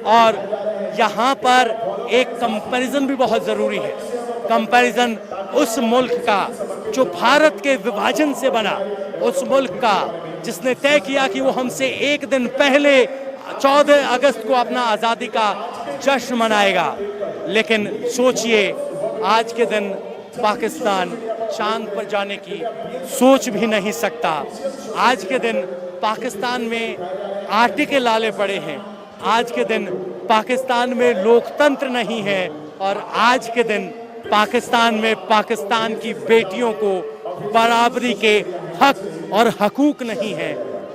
और यहाँ पर एक कंपैरिजन भी बहुत ज़रूरी है। कंपैरिजन उस मुल्क का जो भारत के विभाजन से बना, उस मुल्क का जिसने तय किया कि वो हमसे एक दिन पहले 14 अगस्त को अपना आज़ादी का जश्न मनाएगा। लेकिन सोचिए, आज के दिन पाकिस्तान चांद पर जाने की सोच भी नहीं सकता। आज के दिन पाकिस्तान में आटे के लाले पड़े हैं। आज के दिन पाकिस्तान में लोकतंत्र नहीं है और आज के दिन पाकिस्तान में पाकिस्तान की बेटियों को बराबरी के हक और हकूक नहीं है।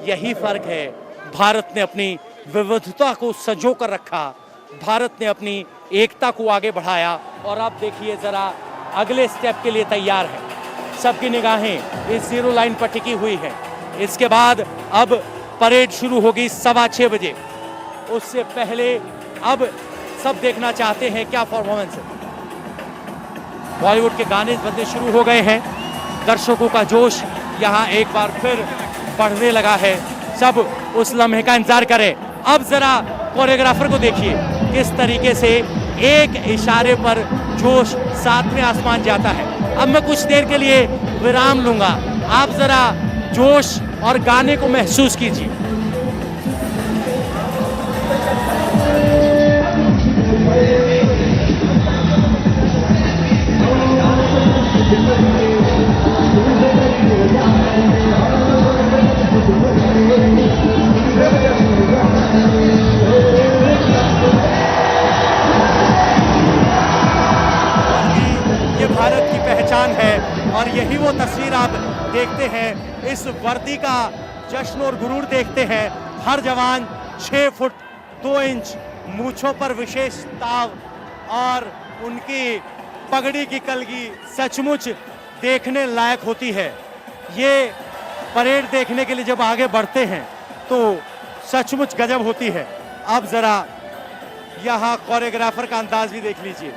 यही फर्क है। भारत ने अपनी विविधता को संजो कर रखा, भारत ने अपनी एकता को आगे बढ़ाया और अब देखिए जरा अगले स्टेप के लिए तैयार है। सबकी निगाहें इस जीरो लाइन पर टिकी हुई है। इसके बाद अब परेड शुरू होगी 6:15 बजे। उससे पहले अब सब देखना चाहते हैं क्या परफॉर्मेंस है। बॉलीवुड के गाने बजने शुरू हो गए हैं। दर्शकों का जोश यहाँ एक बार फिर बढ़ने लगा है। सब उस लम्हे का इंतजार करें। अब जरा कोरियोग्राफर को देखिए किस तरीके से एक इशारे पर जोश सातवें आसमान जाता है। अब मैं कुछ देर के लिए विराम लूंगा, आप जरा जोश और गाने को महसूस कीजिए। ये भारत की पहचान है और यही वो तस्वीर आप देखते हैं। इस वर्दी का जश्न और गुरूर देखते हैं। हर जवान 6 फुट 2 इंच, मूंछों पर विशेष ताव और उनकी पगड़ी की कलगी सचमुच देखने लायक होती है। ये परेड देखने के लिए जब आगे बढ़ते हैं तो सचमुच गजब होती है। अब जरा यहाँ कोरियोग्राफर का अंदाज भी देख लीजिए।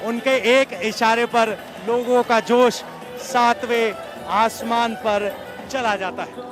उनके एक इशारे पर लोगों का जोश 7वें आसमान पर चला जाता है।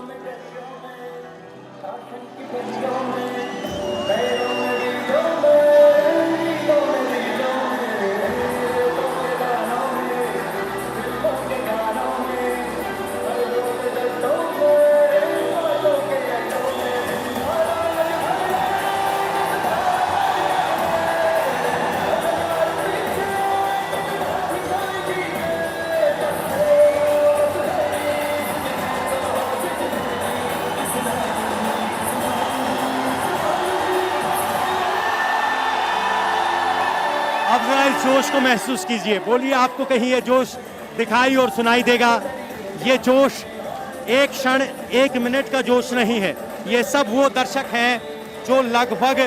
अब जरा इस जोश को महसूस कीजिए। बोलिए, आपको कहीं ये जोश दिखाई और सुनाई देगा? ये जोश एक क्षण, एक मिनट का जोश नहीं है। ये सब वो दर्शक हैं जो लगभग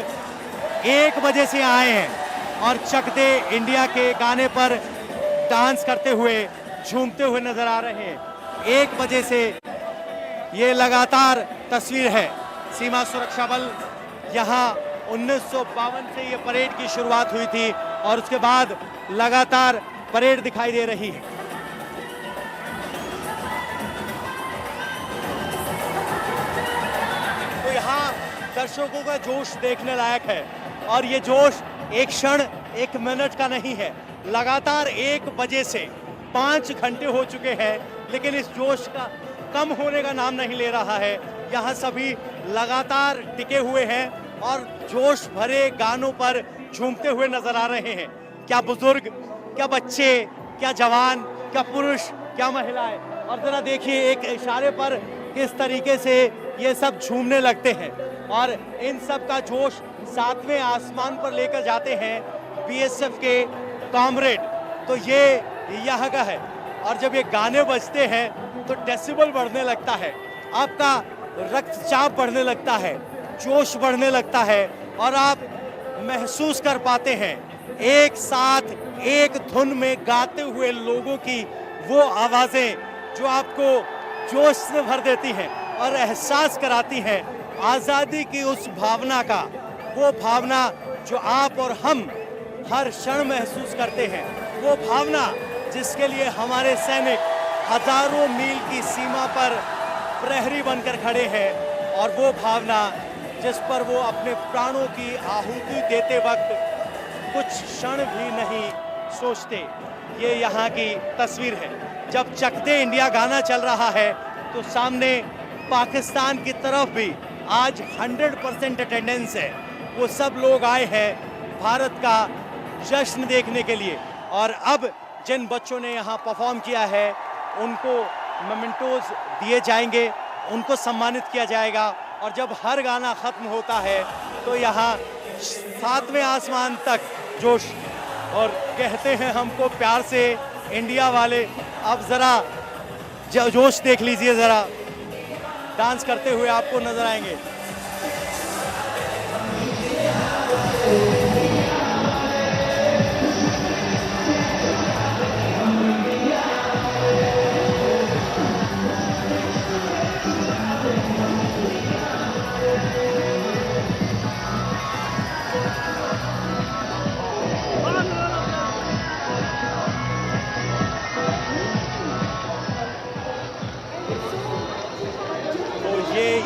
1 बजे से आए हैं और चक दे इंडिया के गाने पर डांस करते हुए, झूमते हुए नजर आ रहे हैं। 1 बजे से ये लगातार तस्वीर है। सीमा सुरक्षा बल यहाँ 1952 से ये परेड की शुरुआत हुई थी और उसके बाद लगातार परेड दिखाई दे रही है। तो यहाँ दर्शकों का जोश देखने लायक है और ये जोश एक क्षण, एक मिनट का नहीं है। लगातार 1 बजे से 5 घंटे हो चुके हैं, लेकिन इस जोश का कम होने का नाम नहीं ले रहा है। यहाँ सभी लगातार टिके हुए हैं और जोश भरे गानों पर झूमते हुए नजर आ रहे हैं। क्या बुजुर्ग, क्या बच्चे, क्या जवान, क्या पुरुष, क्या महिलाएं। और जरा देखिए एक इशारे पर किस तरीके से ये सब झूमने लगते हैं और इन सब का जोश 7वें आसमान पर लेकर जाते हैं बीएसएफ के कॉमरेड। तो ये यहाँ का है और जब ये गाने बजते हैं तो डेसिबल बढ़ने लगता है, आपका रक्तचाप बढ़ने लगता है, जोश बढ़ने लगता है और आप महसूस कर पाते हैं एक साथ एक धुन में गाते हुए लोगों की वो आवाज़ें जो आपको जोश से भर देती हैं और एहसास कराती हैं आज़ादी की उस भावना का। वो भावना जो आप और हम हर क्षण महसूस करते हैं, वो भावना जिसके लिए हमारे सैनिक हजारों मील की सीमा पर प्रहरी बनकर खड़े हैं और वो भावना जिस पर वो अपने प्राणों की आहुति देते वक्त कुछ क्षण भी नहीं सोचते। ये यहाँ की तस्वीर है। जब चक दे इंडिया गाना चल रहा है तो सामने पाकिस्तान की तरफ भी आज 100% अटेंडेंस है। वो सब लोग आए हैं भारत का जश्न देखने के लिए। और अब जिन बच्चों ने यहाँ परफॉर्म किया है उनको मोमेंटोज दिए जाएंगे, उनको सम्मानित किया जाएगा। और जब हर गाना खत्म होता है तो यहाँ 7वें आसमान तक जोश, और कहते हैं हमको प्यार से इंडिया वाले। अब ज़रा जोश देख लीजिए, ज़रा डांस करते हुए आपको नजर आएंगे।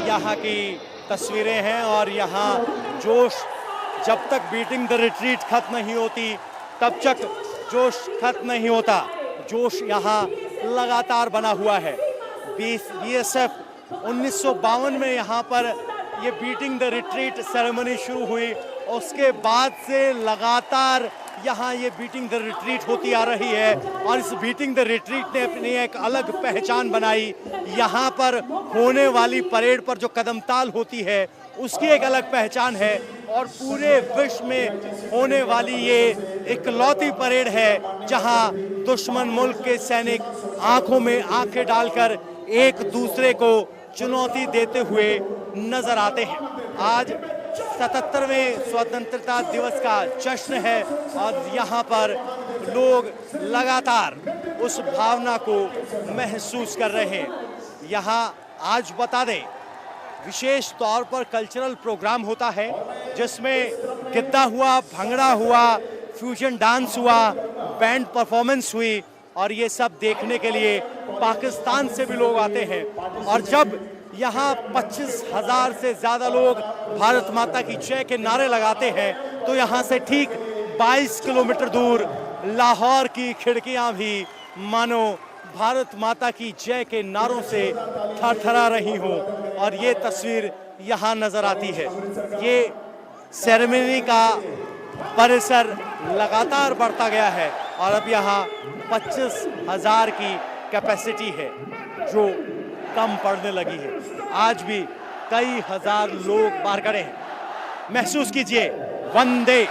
यहाँ की तस्वीरें हैं और यहाँ जोश जब तक बीटिंग द रिट्रीट खत्म नहीं होती तब तक जोश खत्म नहीं होता। जोश यहाँ लगातार बना हुआ है। बीएसएफ 1952 में यहाँ पर ये बीटिंग द रिट्रीट सेरेमनी शुरू हुई। उसके बाद से लगातार यहाँ ये बीटिंग द रिट्रीट होती आ रही है और इस बीटिंग द रिट्रीट ने अपनी एक अलग पहचान बनाई। यहाँ पर होने वाली परेड पर जो कदमताल होती है उसकी एक अलग पहचान है और पूरे विश्व में होने वाली ये इकलौती परेड है जहाँ दुश्मन मुल्क के सैनिक आंखों में आंखें डालकर एक दूसरे को चुनौती देते हुए नजर आते हैं। आज 77वें स्वतंत्रता दिवस का जश्न है और यहाँ पर लोग लगातार उस भावना को महसूस कर रहे हैं। यहाँ आज बता दें विशेष तौर पर कल्चरल प्रोग्राम होता है जिसमें गिद्दा हुआ, भंगड़ा हुआ, फ्यूजन डांस हुआ, बैंड परफॉर्मेंस हुई और ये सब देखने के लिए पाकिस्तान से भी लोग आते हैं। और जब यहाँ 25,000 से ज़्यादा लोग भारत माता की जय के नारे लगाते हैं तो यहाँ से ठीक 22 किलोमीटर दूर लाहौर की खिड़कियाँ भी मानो भारत माता की जय के नारों से थरथरा रही हों और ये तस्वीर यहाँ नज़र आती है। ये सेरेमनी का परिसर लगातार बढ़ता गया है और अब यहाँ 25,000 की कैपेसिटी है जो कम पड़ने लगी है। आज भी कई हजार लोग बाहर खड़े हैं। महसूस कीजिए वंदे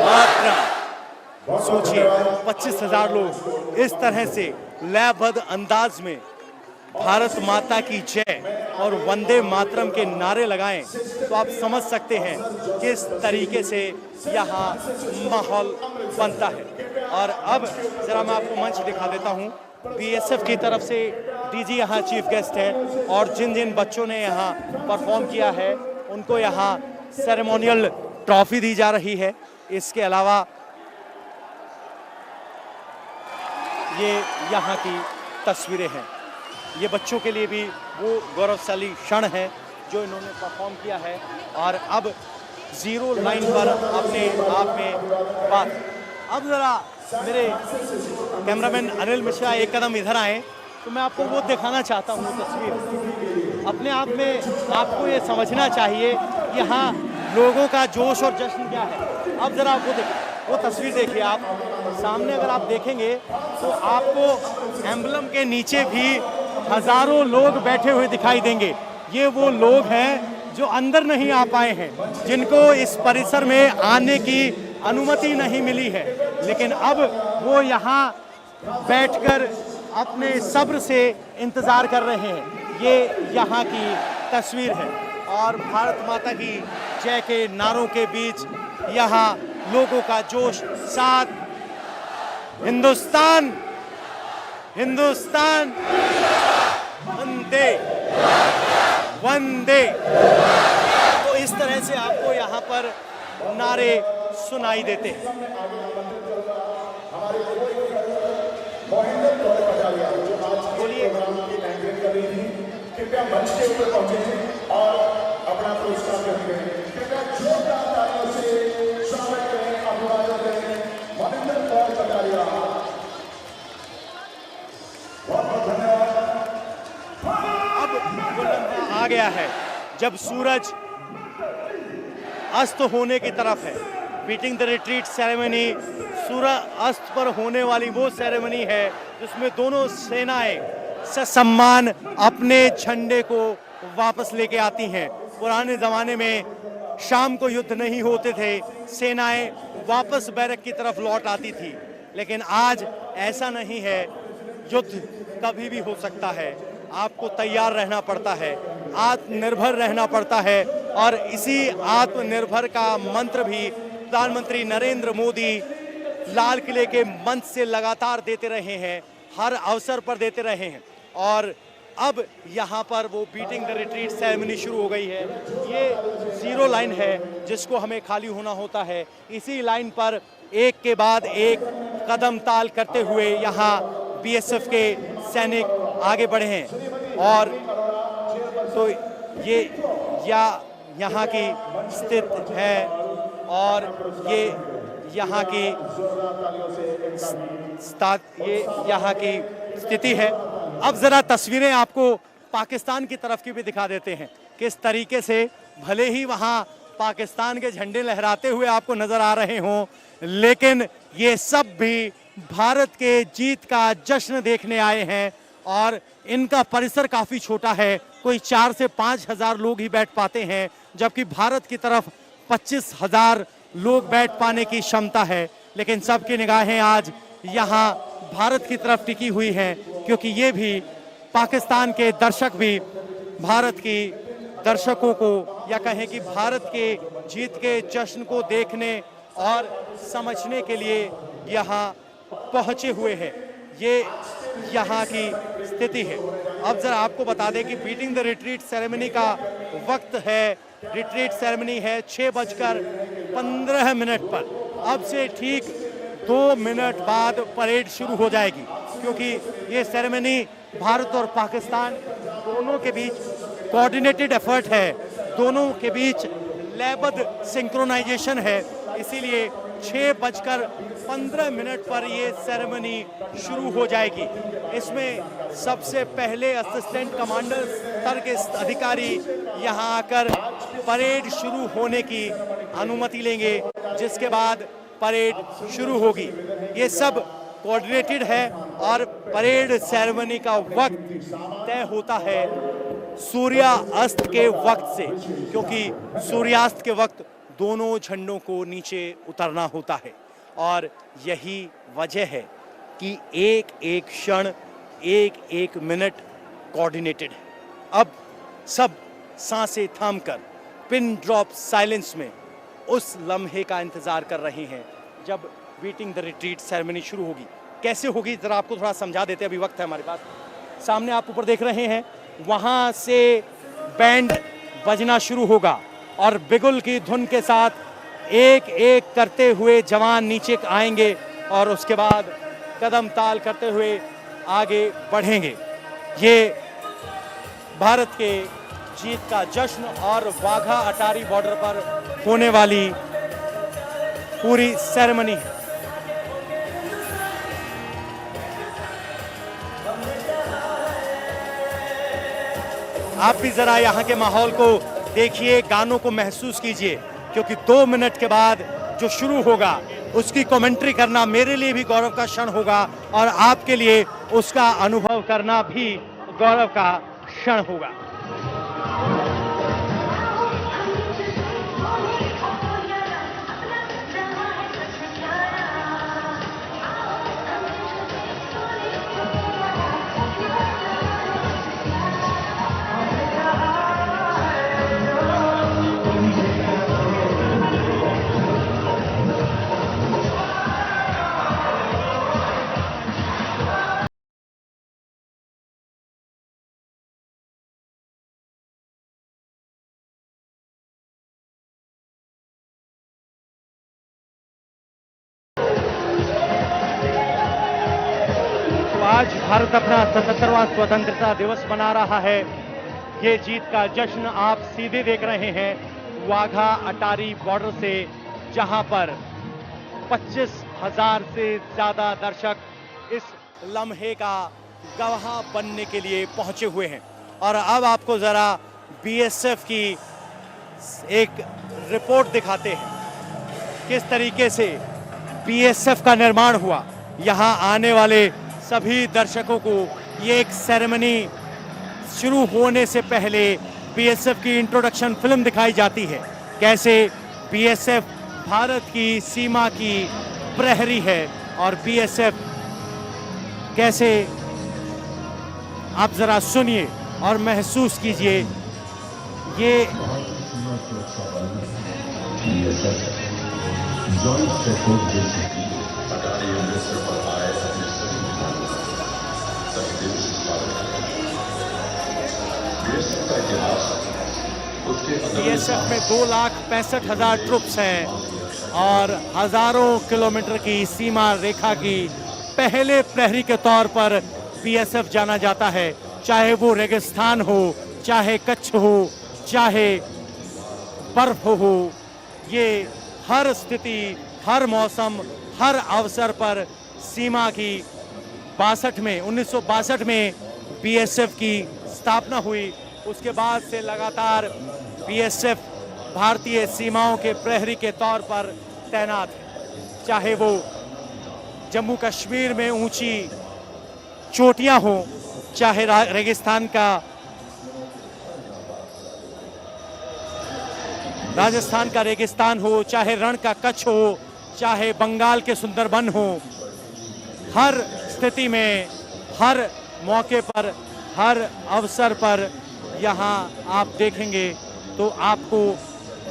मातरम। सोचिए 25,000 लोग इस तरह से लयबद्ध अंदाज में भारत माता की जय और वंदे मातरम के नारे लगाएं तो आप समझ सकते हैं किस तरीके से यहाँ माहौल बनता है। और अब जरा मैं आपको मंच दिखा देता हूँ। बीएसएफ की तरफ से डीजी यहाँ चीफ गेस्ट है और जिन जिन बच्चों ने यहाँ परफॉर्म किया है उनको यहाँ सेरेमोनियल ट्रॉफी दी जा रही है। इसके अलावा ये यहाँ की तस्वीरें हैं। ये बच्चों के लिए भी वो गौरवशाली क्षण है जो इन्होंने परफॉर्म किया है। और अब जीरो लाइन पर अपने आप में बात। अब ज़रा मेरे कैमरामैन अनिल मिश्रा एक कदम इधर आए तो मैं आपको वो दिखाना चाहता हूँ तस्वीर। अपने आप में आपको ये समझना चाहिए यहाँ लोगों का जोश और जश्न क्या है। अब ज़रा वो तस्वीर देखिए आप सामने। अगर आप देखेंगे तो आपको एम्बलम के नीचे भी हज़ारों लोग बैठे हुए दिखाई देंगे। ये वो लोग हैं जो अंदर नहीं आ पाए हैं, जिनको इस परिसर में आने की अनुमति नहीं मिली है, लेकिन अब वो यहाँ बैठकर अपने सब्र से इंतज़ार कर रहे हैं। ये यहाँ की तस्वीर है और भारत माता की जय के नारों के बीच यहाँ लोगों का जोश। साथ हिंदुस्तान हिंदुस्तान वंदे वंदे। तो इस तरह से आपको यहाँ पर नारे सुनाई देते हैं। बोलिए। कृपया मंच के ऊपर पहुंचे और अपना पुरस्कार ग्रहण करें। कृपया जोरदार तालियों से स्वागत करें, अभिवादन करें मनिंदर कौर कटारिया। बहुत बहुत धन्यवाद। अब वो लम्हा आ गया है जब सूरज अस्त होने की तरफ है। बीटिंग द रिट्रीट सेरेमनी सूरज अस्त पर होने वाली वो सेरेमनी है जिसमें दोनों सेनाएं ससम्मान अपने झंडे को वापस लेके आती हैं। पुराने ज़माने में शाम को युद्ध नहीं होते थे, सेनाएं वापस बैरक की तरफ लौट आती थी, लेकिन आज ऐसा नहीं है। युद्ध कभी भी हो सकता है, आपको तैयार रहना पड़ता है, आत्मनिर्भर रहना पड़ता है। और इसी आत्मनिर्भर का मंत्र भी प्रधानमंत्री नरेंद्र मोदी लाल किले के मंच से लगातार देते रहे हैं, हर अवसर पर देते रहे हैं। और अब यहाँ पर वो बीटिंग द रिट्रीट सेरेमनी शुरू हो गई है। ये 0 लाइन है जिसको हमें खाली होना होता है। इसी लाइन पर एक के बाद एक कदम ताल करते हुए यहाँ बीएसएफ के सैनिक आगे बढ़े हैं। और तो ये यहाँ की स्थिति है और ये यहाँ की स्थिति है। अब जरा तस्वीरें आपको पाकिस्तान की तरफ की भी दिखा देते हैं, किस तरीके से भले ही वहाँ पाकिस्तान के झंडे लहराते हुए आपको नजर आ रहे हों, लेकिन ये सब भी भारत के जीत का जश्न देखने आए हैं। और इनका परिसर काफी छोटा है, कोई 4 से 5 हजार लोग ही बैठ पाते हैं, जबकि भारत की तरफ 25,000 लोग बैठ पाने की क्षमता है। लेकिन सबकी निगाहें आज यहाँ भारत की तरफ टिकी हुई हैं, क्योंकि ये भी पाकिस्तान के दर्शक भी भारत की दर्शकों को या कहें कि भारत के जीत के जश्न को देखने और समझने के लिए यहाँ पहुँचे हुए हैं। ये यहाँ की स्थिति है। अब जरा आपको बता दें कि बीटिंग द रिट्रीट सेरेमनी का वक्त है, रिट्रीट सेरेमनी है 6:15 पर। अब से ठीक 2 मिनट बाद परेड शुरू हो जाएगी, क्योंकि ये सेरेमनी भारत और पाकिस्तान दोनों के बीच कोऑर्डिनेटेड एफर्ट है, दोनों के बीच लयबद्ध सिंक्रोनाइजेशन है। इसीलिए 6:15 पर ये सेरेमनी शुरू हो जाएगी। इसमें सबसे पहले असिस्टेंट कमांडर स्तर के अधिकारी यहाँ आकर परेड शुरू होने की अनुमति लेंगे, जिसके बाद परेड शुरू होगी। ये सब कोऑर्डिनेटेड है और परेड सेरेमनी का वक्त तय होता है सूर्यास्त के वक्त से, क्योंकि सूर्यास्त के वक्त दोनों झंडों को नीचे उतरना होता है। और यही वजह है कि एक एक क्षण, एक एक मिनट कोऑर्डिनेटेड है। अब सब सांसें थामकर पिन ड्रॉप साइलेंस में उस लम्हे का इंतजार कर रहे हैं जब बीटिंग द रिट्रीट सेरेमनी शुरू होगी। कैसे होगी जरा आपको थोड़ा समझा देते हैं, अभी वक्त है हमारे पास। सामने आप ऊपर देख रहे हैं, वहां से बैंड बजना शुरू होगा और बिगुल की धुन के साथ एक एक करते हुए जवान नीचे आएंगे और उसके बाद कदम ताल करते हुए आगे बढ़ेंगे। ये भारत के जीत का जश्न और वाघा अटारी बॉर्डर पर होने वाली पूरी सेरेमनी है। आप भी जरा यहाँ के माहौल को देखिए, गानों को महसूस कीजिए, क्योंकि 2 मिनट के बाद जो शुरू होगा उसकी कमेंट्री करना मेरे लिए भी गौरव का क्षण होगा और आपके लिए उसका अनुभव करना भी गौरव का क्षण होगा। आज भारत अपना 77वां स्वतंत्रता दिवस मना रहा है ये जीत का जश्न आप सीधे देख रहे हैं वाघा अटारी बॉर्डर से, जहां पर 25,000 से ज्यादा दर्शक इस लम्हे का गवाह बनने के लिए पहुंचे हुए हैं। और अब आपको जरा बीएसएफ की एक रिपोर्ट दिखाते हैं, किस तरीके से बीएसएफ का निर्माण हुआ। यहां आने वाले सभी दर्शकों को ये एक सेरेमनी शुरू होने से पहले बीएसएफ की इंट्रोडक्शन फिल्म दिखाई जाती है। कैसे बीएसएफ भारत की सीमा की प्रहरी है और बीएसएफ कैसे, आप जरा सुनिए और महसूस कीजिए। ये बीएसएफ में 2,65,000 ट्रुप्स हैं और हजारों किलोमीटर की सीमा रेखा की पहले प्रहरी के तौर पर बीएसएफ जाना जाता है। चाहे वो रेगिस्तान हो, चाहे कच्छ हो, चाहे बर्फ हो, ये हर स्थिति, हर मौसम, हर अवसर पर सीमा की 1962 में बीएसएफ की स्थापना हुई। उसके बाद से लगातार बीएसएफ भारतीय सीमाओं के प्रहरी के तौर पर तैनात है। चाहे वो जम्मू कश्मीर में ऊंची चोटियां हो, चाहे रेगिस्तान का राजस्थान का रेगिस्तान हो, चाहे रण का कच्छ हो, चाहे बंगाल के सुंदरबन हो, हर स्थिति में, हर मौके पर, हर अवसर पर यहाँ आप देखेंगे तो आपको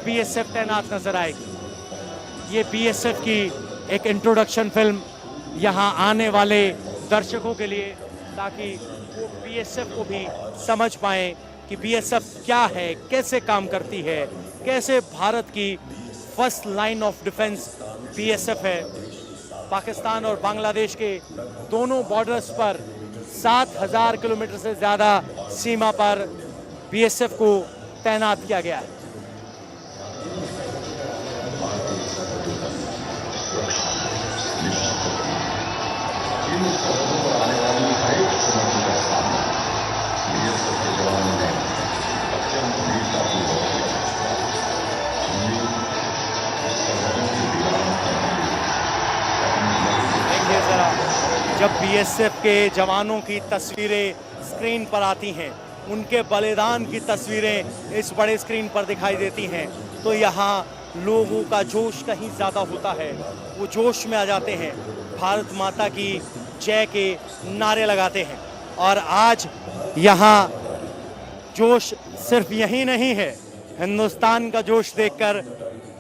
बीएसएफ तैनात नजर आएगी। ये बीएसएफ की एक इंट्रोडक्शन फिल्म यहाँ आने वाले दर्शकों के लिए, ताकि वो बीएसएफ को भी समझ पाएं कि बीएसएफ क्या है, कैसे काम करती है, कैसे भारत की first line of defence BSF है। पाकिस्तान और बांग्लादेश के दोनों बॉर्डर्स पर 7,000 किलोमीटर से ज़्यादा सीमा पर बीएसएफ को तैनात किया गया है। देखिए जरा, जब बीएसएफ के जवानों की तस्वीरें स्क्रीन पर आती हैं, उनके बलिदान की तस्वीरें इस बड़े स्क्रीन पर दिखाई देती हैं, तो यहाँ लोगों का जोश कहीं ज़्यादा होता है। वो जोश में आ जाते हैं, भारत माता की जय के नारे लगाते हैं। और आज यहाँ जोश सिर्फ यही नहीं है, हिंदुस्तान का जोश देखकर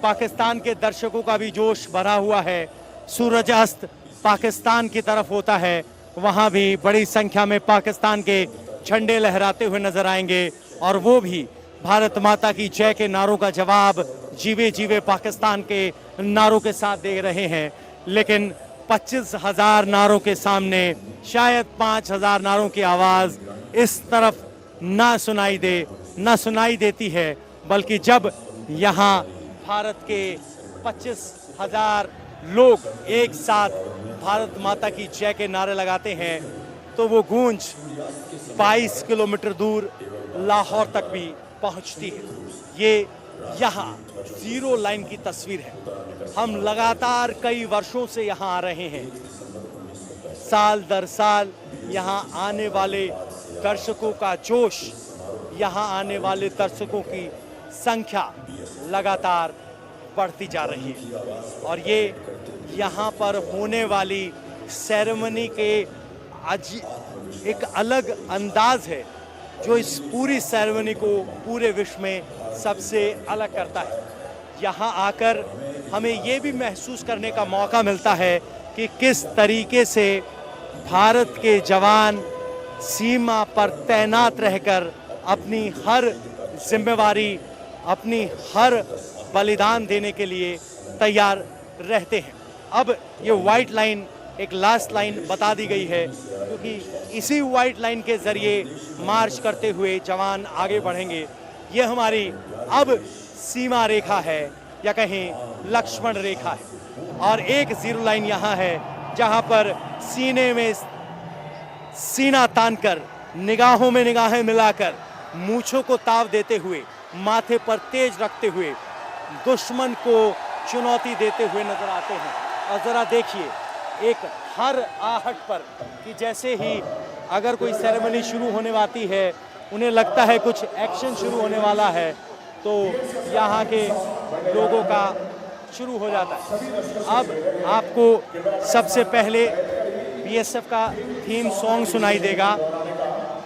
पाकिस्तान के दर्शकों का भी जोश भरा हुआ है। सूरज अस्त पाकिस्तान की तरफ होता है, वहाँ भी बड़ी संख्या में पाकिस्तान के झंडे लहराते हुए नजर आएंगे और वो भी भारत माता की जय के नारों का जवाब जीवे जीवे पाकिस्तान के नारों के साथ दे रहे हैं। लेकिन 25,000 नारों के सामने शायद 5,000 नारों की आवाज़ इस तरफ ना सुनाई देती है, बल्कि जब यहाँ भारत के 25,000 लोग एक साथ भारत माता की जय के नारे लगाते हैं तो वो गूंज 22 किलोमीटर दूर लाहौर तक भी पहुंचती है। ये यहाँ जीरो लाइन की तस्वीर है। हम लगातार कई वर्षों से यहाँ आ रहे हैं। साल दर साल यहाँ आने वाले दर्शकों का जोश, यहाँ आने वाले दर्शकों की संख्या लगातार बढ़ती जा रही है। और ये यहाँ पर होने वाली सेरेमनी के आज एक अलग अंदाज है जो इस पूरी सेरेमनी को पूरे विश्व में सबसे अलग करता है। यहाँ आकर हमें ये भी महसूस करने का मौका मिलता है कि किस तरीके से भारत के जवान सीमा पर तैनात रहकर अपनी हर जिम्मेवारी, अपनी हर बलिदान देने के लिए तैयार रहते हैं। अब ये वाइट लाइन एक लास्ट लाइन बता दी गई है, क्योंकि इसी वाइट लाइन के जरिए मार्च करते हुए जवान आगे बढ़ेंगे। ये हमारी अब सीमा रेखा है या कहें लक्ष्मण रेखा है। और एक जीरो लाइन यहाँ है जहाँ पर सीने में सीना तानकर, निगाहों में निगाहें मिलाकर, मूंछों को ताव देते हुए, माथे पर तेज रखते हुए दुश्मन को चुनौती देते हुए नजर आते हैं। और जरा देखिए एक हर आहट पर कि जैसे ही अगर कोई सेरेमनी शुरू होने वाली है, उन्हें लगता है कुछ एक्शन शुरू होने वाला है, तो यहाँ के लोगों का शुरू हो जाता है। अब आपको सबसे पहले बीएसएफ का थीम सॉन्ग सुनाई देगा।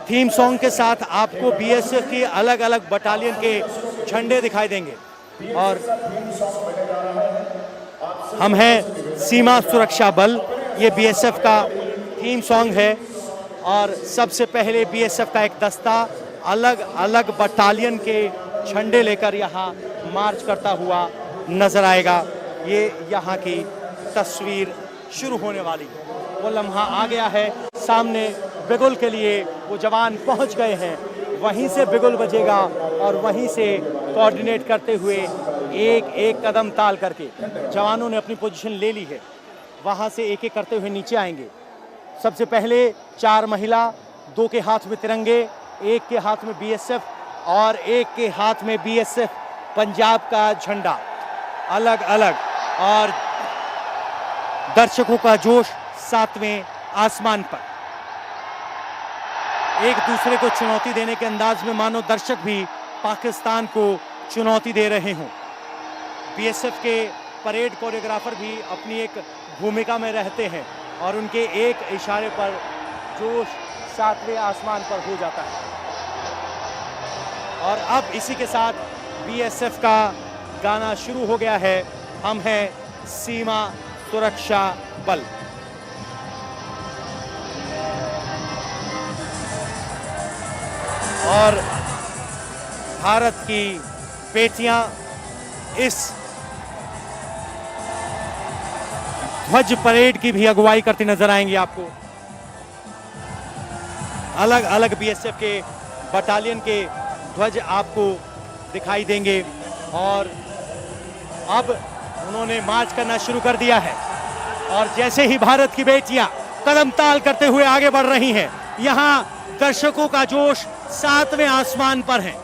थीम सॉन्ग के साथ आपको बीएसएफ की अलग अलग बटालियन के झंडे दिखाई देंगे। और हम हैं सीमा सुरक्षा बल, ये बीएसएफ का थीम सॉन्ग है। और सबसे पहले बीएसएफ का एक दस्ता अलग अलग बटालियन के झंडे लेकर यहाँ मार्च करता हुआ नजर आएगा। ये यहाँ की तस्वीर शुरू होने वाली है, वो लम्हा आ गया है। सामने बिगुल के लिए वो जवान पहुँच गए हैं, वहीं से बिगुल बजेगा और वहीं से कोऑर्डिनेट करते हुए एक एक कदम ताल करके जवानों ने अपनी पोजीशन ले ली है। वहाँ से एक एक करते हुए नीचे आएंगे। सबसे पहले 4 महिला, 2 के हाथ में तिरंगे, 1 के हाथ में बीएसएफ और 1 के हाथ में बीएसएफ पंजाब का झंडा अलग अलग। और दर्शकों का जोश 7वें आसमान पर, एक दूसरे को चुनौती देने के अंदाज में मानो दर्शक भी पाकिस्तान को चुनौती दे रहे हों। बीएसएफ के परेड कोरियोग्राफर भी अपनी एक भूमिका में रहते हैं और उनके एक इशारे पर जोश 7वें आसमान पर हो जाता है। और अब इसी के साथ बीएसएफ का गाना शुरू हो गया है, हम हैं सीमा सुरक्षा बल। और भारत की बेटियां इस ध्वज परेड की भी अगुवाई करती नजर आएंगी आपको। अलग अलग बीएसएफ के बटालियन के ध्वज आपको दिखाई देंगे। और अब उन्होंने मार्च करना शुरू कर दिया है। और जैसे ही भारत की बेटियां कदम ताल करते हुए आगे बढ़ रही हैं, यहां दर्शकों का जोश 7वें आसमान पर है।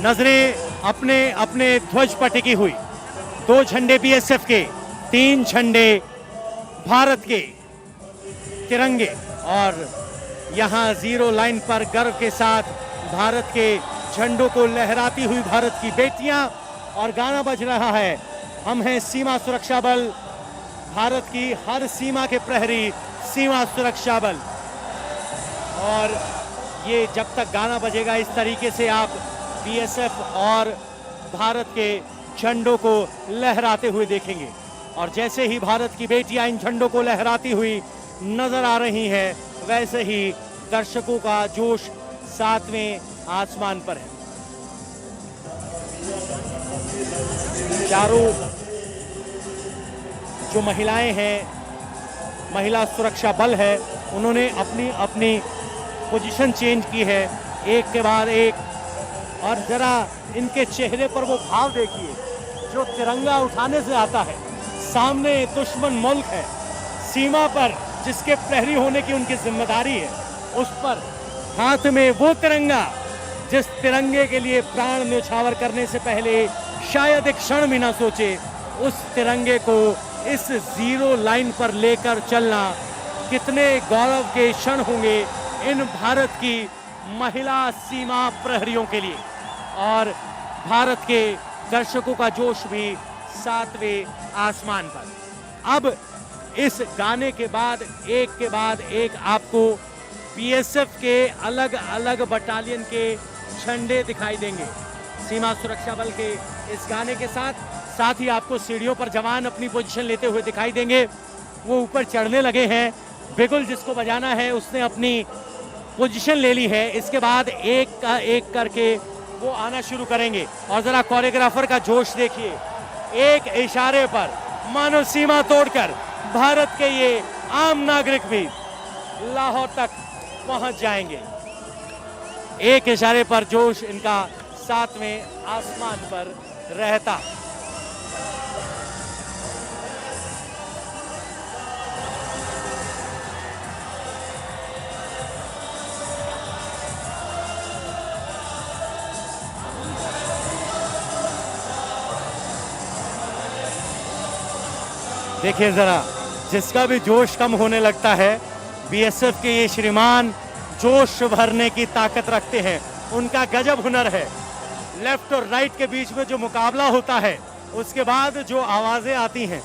नजरें अपने अपने ध्वज पर टिकी हुई। 2 झंडे बीएसएफ के, 3 झंडे भारत के तिरंगे। और यहां जीरो लाइन पर गर्व के साथ भारत के झंडों को लहराती हुई भारत की बेटियां, और गाना बज रहा है, हम हैं सीमा सुरक्षा बल, भारत की हर सीमा के प्रहरी, सीमा सुरक्षा बल। और ये जब तक गाना बजेगा इस तरीके से आप बीएसएफ और भारत के झंडों को लहराते हुए देखेंगे। और जैसे ही भारत की बेटियां इन झंडों को लहराती हुई नजर आ रही हैं, वैसे ही दर्शकों का जोश 7वें आसमान पर है। चारों जो महिलाएं हैं, महिला सुरक्षा बल है, उन्होंने अपनी अपनी पोजीशन चेंज की है, एक के बाद एक। और जरा इनके चेहरे पर वो भाव देखिए जो तिरंगा उठाने से आता है। सामने दुश्मन मुल्क है, सीमा पर जिसके प्रहरी होने की उनकी जिम्मेदारी है, उस पर हाथ में वो तिरंगा जिस तिरंगे के लिए प्राण न्यौछावर करने से पहले शायद एक क्षण भी ना सोचे, उस तिरंगे को इस जीरो लाइन पर लेकर चलना कितने गौरव के क्षण होंगे इन भारत की महिला सीमा प्रहरियों के लिए। और भारत के दर्शकों का जोश भी 7वें आसमान पर। अब इस गाने के बाद एक आपको बीएसएफ के अलग अलग बटालियन के झंडे दिखाई देंगे। सीमा सुरक्षा बल के इस गाने के साथ ही आपको सीढ़ियों पर जवान अपनी पोजीशन लेते हुए दिखाई देंगे। वो ऊपर चढ़ने लगे हैं। बिगुल जिसको बजाना है उसने अपनी पोजीशन ले ली है। इसके बाद एक का एक करके वो आना शुरू करेंगे। और जरा कोरियोग्राफर का जोश देखिए, एक इशारे पर मानो सीमा तोड़कर भारत के ये आम नागरिक भी लाहौर तक पहुंच जाएंगे। एक इशारे पर जोश इनका साथ में आसमान पर रहता। देखिए जरा, जिसका भी जोश कम होने लगता है, बीएसएफ के ये श्रीमान जोश भरने की ताकत रखते हैं। उनका गजब हुनर है। लेफ्ट और राइट के बीच में जो मुकाबला होता है, उसके बाद जो आवाजें आती हैं,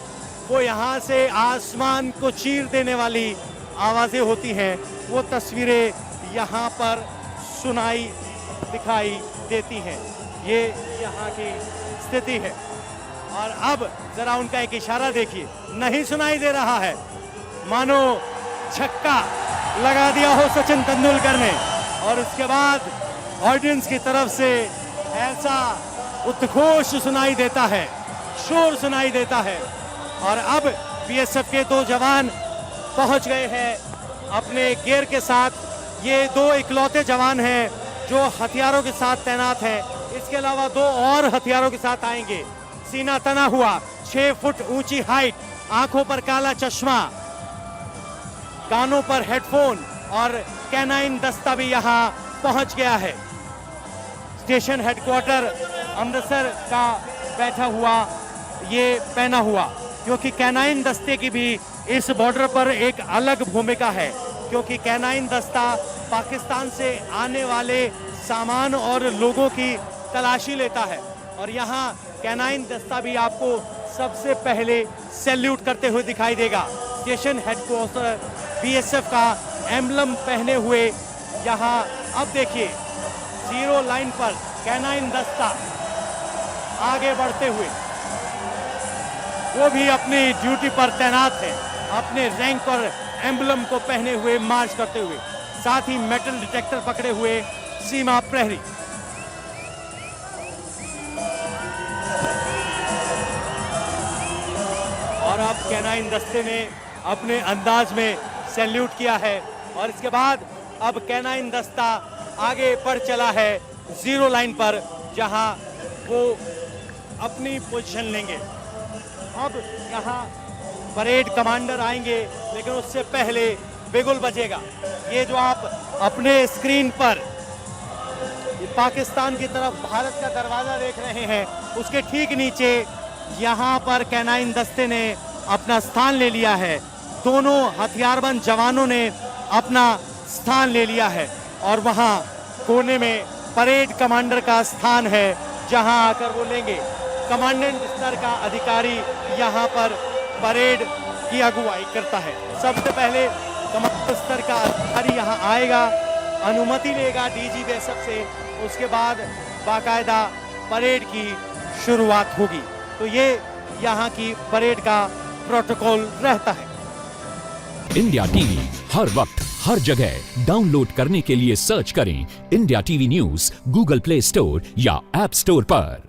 वो यहाँ से आसमान को चीर देने वाली आवाजें होती हैं। वो तस्वीरें यहाँ पर सुनाई दिखाई देती हैं। ये यहाँ की स्थिति है। और अब जरा उनका एक इशारा देखिए, नहीं सुनाई दे रहा है, मानो छक्का लगा दिया हो सचिन तेंदुलकर ने। और उसके बाद ऑडियंस की तरफ से ऐसा उद्घोष सुनाई देता है, शोर सुनाई देता है। और अब बीएसएफ के 2 जवान पहुंच गए हैं अपने गियर के साथ। ये 2 इकलौते जवान हैं जो हथियारों के साथ तैनात हैं। इसके अलावा 2 और हथियारों के साथ आएंगे। सीना तना हुआ, 6 फुट ऊंची हाइट, आंखों पर काला चश्मा, कानों पर हेडफोन और कैनाइन दस्ता भी यहाँ पहुंच गया है। स्टेशन हेडक्वार्टर अमृतसर का बैठा हुआ ये पहना हुआ, क्योंकि कैनाइन दस्ते की भी इस बॉर्डर पर एक अलग भूमिका है। क्योंकि कैनाइन दस्ता पाकिस्तान से आने वाले सामान और लोगों की तलाशी लेता है। और यहाँ कैनाइन दस्ता भी आपको सबसे पहले सैल्यूट करते हुए दिखाई देगा। स्टेशन हेडक्वार्टर बीएसएफ का एम्बलम पहने हुए यहाँ अब देखिए 0 लाइन पर कैनाइन दस्ता आगे बढ़ते हुए, वो भी अपनी ड्यूटी पर तैनात है, अपने रैंक और एम्बलम को पहने हुए मार्च करते हुए। साथ ही मेटल डिटेक्टर पकड़े हुए सीमा प्रहरी। और अब कैनाइन दस्ते ने अपने अंदाज में सैल्यूट किया है। और इसके बाद अब कैनाइन दस्ता आगे बढ़ चला है 0 लाइन पर, जहां वो अपनी पोजीशन लेंगे। अब यहाँ परेड कमांडर आएंगे, लेकिन उससे पहले बिगुल बजेगा। ये जो आप अपने स्क्रीन पर पाकिस्तान की तरफ भारत का दरवाजा देख रहे हैं, उसके ठीक नीचे यहाँ पर कैनाइन दस्ते ने अपना स्थान ले लिया है। दोनों हथियारबंद जवानों ने अपना स्थान ले लिया है। और वहाँ कोने में परेड कमांडर का स्थान है, जहाँ आकर वो लेंगे। कमांडेंट स्तर का अधिकारी यहाँ पर परेड की अगुवाई करता है। सबसे पहले कमांडर स्तर का अधिकारी यहाँ आएगा, अनुमति लेगा डीजी बीएसएफ से। उसके बाद बाकायदा परेड की शुरुआत होगी। तो ये यहाँ की परेड का प्रोटोकॉल रहता है। इंडिया टीवी हर वक्त हर जगह डाउनलोड करने के लिए सर्च करें India TV news Google play store या ऐप स्टोर पर।